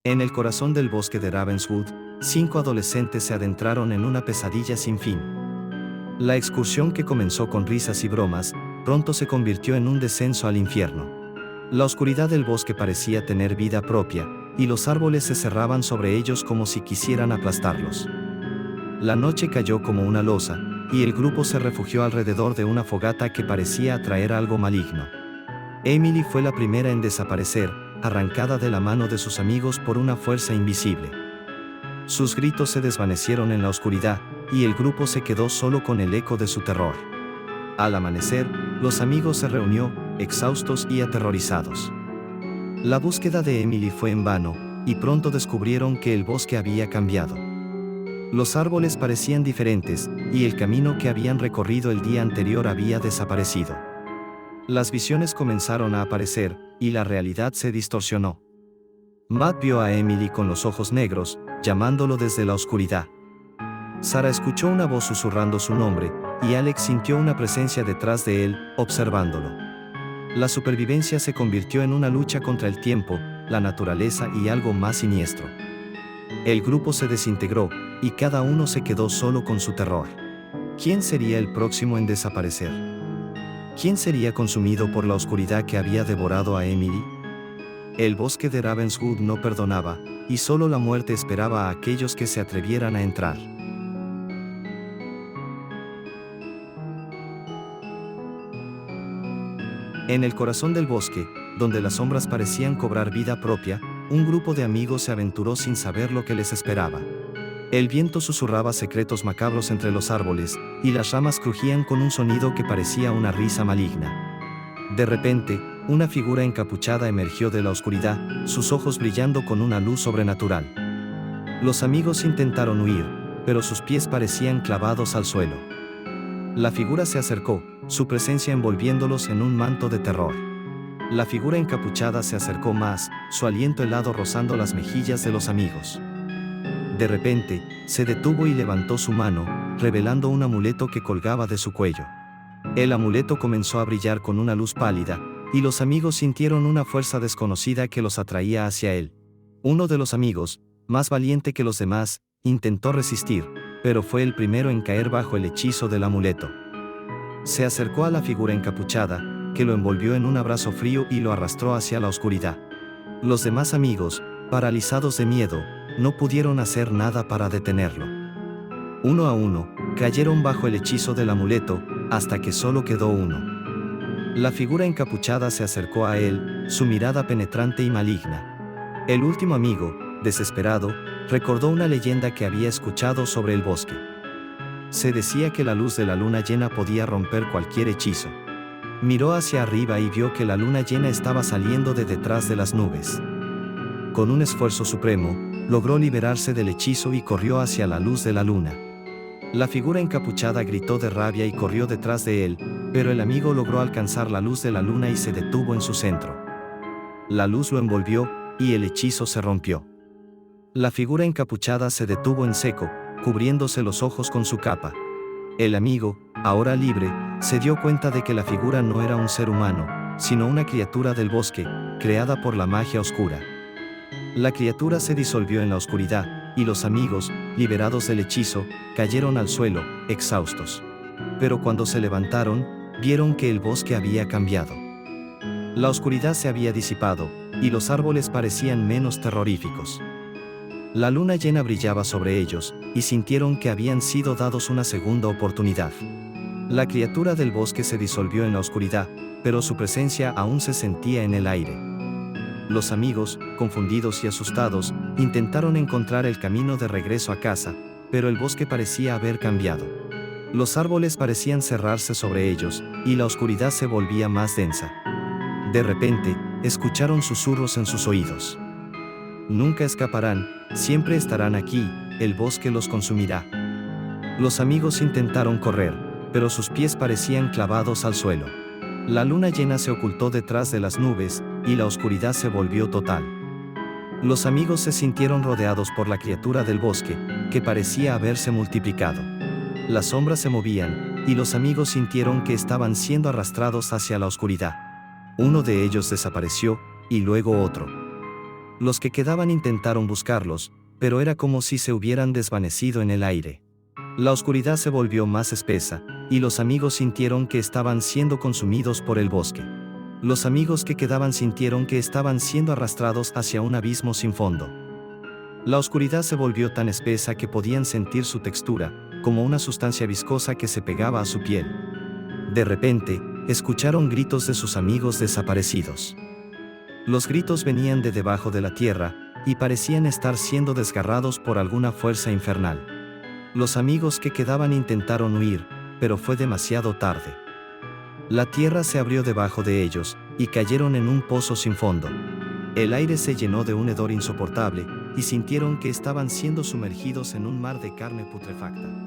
En el corazón del bosque de Ravenswood, 5 adolescentes se adentraron en una pesadilla sin fin. La excursión, que comenzó con risas y bromas, pronto se convirtió en un descenso al infierno. La oscuridad del bosque parecía tener vida propia, y los árboles se cerraban sobre ellos como si quisieran aplastarlos. La noche cayó como una losa, y el grupo se refugió alrededor de una fogata que parecía atraer algo maligno. Emily fue la primera en desaparecer, arrancada de la mano de sus amigos por una fuerza invisible. Sus gritos se desvanecieron en la oscuridad, y el grupo se quedó solo con el eco de su terror. Al amanecer, los amigos se reunió, exhaustos y aterrorizados. La búsqueda de Emily fue en vano, y pronto descubrieron que el bosque había cambiado. Los árboles parecían diferentes, y el camino que habían recorrido el día anterior había desaparecido. Las visiones comenzaron a aparecer, y la realidad se distorsionó. Matt vio a Emily con los ojos negros, llamándolo desde la oscuridad. Sarah escuchó una voz susurrando su nombre, y Alex sintió una presencia detrás de él, observándolo. La supervivencia se convirtió en una lucha contra el tiempo, la naturaleza y algo más siniestro. El grupo se desintegró, y cada uno se quedó solo con su terror. ¿Quién sería el próximo en desaparecer? ¿Quién sería consumido por la oscuridad que había devorado a Emily? El bosque de Ravenswood no perdonaba, y solo la muerte esperaba a aquellos que se atrevieran a entrar. En el corazón del bosque, donde las sombras parecían cobrar vida propia, un grupo de amigos se aventuró sin saber lo que les esperaba. El viento susurraba secretos macabros entre los árboles, y las ramas crujían con un sonido que parecía una risa maligna. De repente, una figura encapuchada emergió de la oscuridad, sus ojos brillando con una luz sobrenatural. Los amigos intentaron huir, pero sus pies parecían clavados al suelo. La figura se acercó, su presencia envolviéndolos en un manto de terror. La figura encapuchada se acercó más, su aliento helado rozando las mejillas de los amigos. De repente, se detuvo y levantó su mano, revelando un amuleto que colgaba de su cuello. El amuleto comenzó a brillar con una luz pálida, y los amigos sintieron una fuerza desconocida que los atraía hacia él. Uno de los amigos, más valiente que los demás, intentó resistir, pero fue el primero en caer bajo el hechizo del amuleto. Se acercó a la figura encapuchada, que lo envolvió en un abrazo frío y lo arrastró hacia la oscuridad. Los demás amigos, paralizados de miedo, no pudieron hacer nada para detenerlo. Uno a uno, cayeron bajo el hechizo del amuleto, hasta que solo quedó uno. La figura encapuchada se acercó a él, su mirada penetrante y maligna. El último amigo, desesperado, recordó una leyenda que había escuchado sobre el bosque. Se decía que la luz de la luna llena podía romper cualquier hechizo. Miró hacia arriba y vio que la luna llena estaba saliendo de detrás de las nubes. Con un esfuerzo supremo, logró liberarse del hechizo y corrió hacia la luz de la luna. La figura encapuchada gritó de rabia y corrió detrás de él, pero el amigo logró alcanzar la luz de la luna y se detuvo en su centro. La luz lo envolvió, y el hechizo se rompió. La figura encapuchada se detuvo en seco, cubriéndose los ojos con su capa. El amigo, ahora libre, se dio cuenta de que la figura no era un ser humano, sino una criatura del bosque, creada por la magia oscura. La criatura se disolvió en la oscuridad, y los amigos, liberados del hechizo, cayeron al suelo, exhaustos. Pero cuando se levantaron, vieron que el bosque había cambiado. La oscuridad se había disipado, y los árboles parecían menos terroríficos. La luna llena brillaba sobre ellos, y sintieron que habían sido dados una segunda oportunidad. La criatura del bosque se disolvió en la oscuridad, pero su presencia aún se sentía en el aire. Los amigos, confundidos y asustados, intentaron encontrar el camino de regreso a casa, pero el bosque parecía haber cambiado. Los árboles parecían cerrarse sobre ellos, y la oscuridad se volvía más densa. De repente, escucharon susurros en sus oídos. Nunca escaparán, siempre estarán aquí, el bosque los consumirá. Los amigos intentaron correr, pero sus pies parecían clavados al suelo. La luna llena se ocultó detrás de las nubes, y la oscuridad se volvió total. Los amigos se sintieron rodeados por la criatura del bosque, que parecía haberse multiplicado. Las sombras se movían, y los amigos sintieron que estaban siendo arrastrados hacia la oscuridad. Uno de ellos desapareció, y luego otro. Los que quedaban intentaron buscarlos, pero era como si se hubieran desvanecido en el aire. La oscuridad se volvió más espesa, y los amigos sintieron que estaban siendo consumidos por el bosque. Los amigos que quedaban sintieron que estaban siendo arrastrados hacia un abismo sin fondo. La oscuridad se volvió tan espesa que podían sentir su textura, como una sustancia viscosa que se pegaba a su piel. De repente, escucharon gritos de sus amigos desaparecidos. Los gritos venían de debajo de la tierra, y parecían estar siendo desgarrados por alguna fuerza infernal. Los amigos que quedaban intentaron huir, pero fue demasiado tarde. La tierra se abrió debajo de ellos, y cayeron en un pozo sin fondo. El aire se llenó de un hedor insoportable, y sintieron que estaban siendo sumergidos en un mar de carne putrefacta.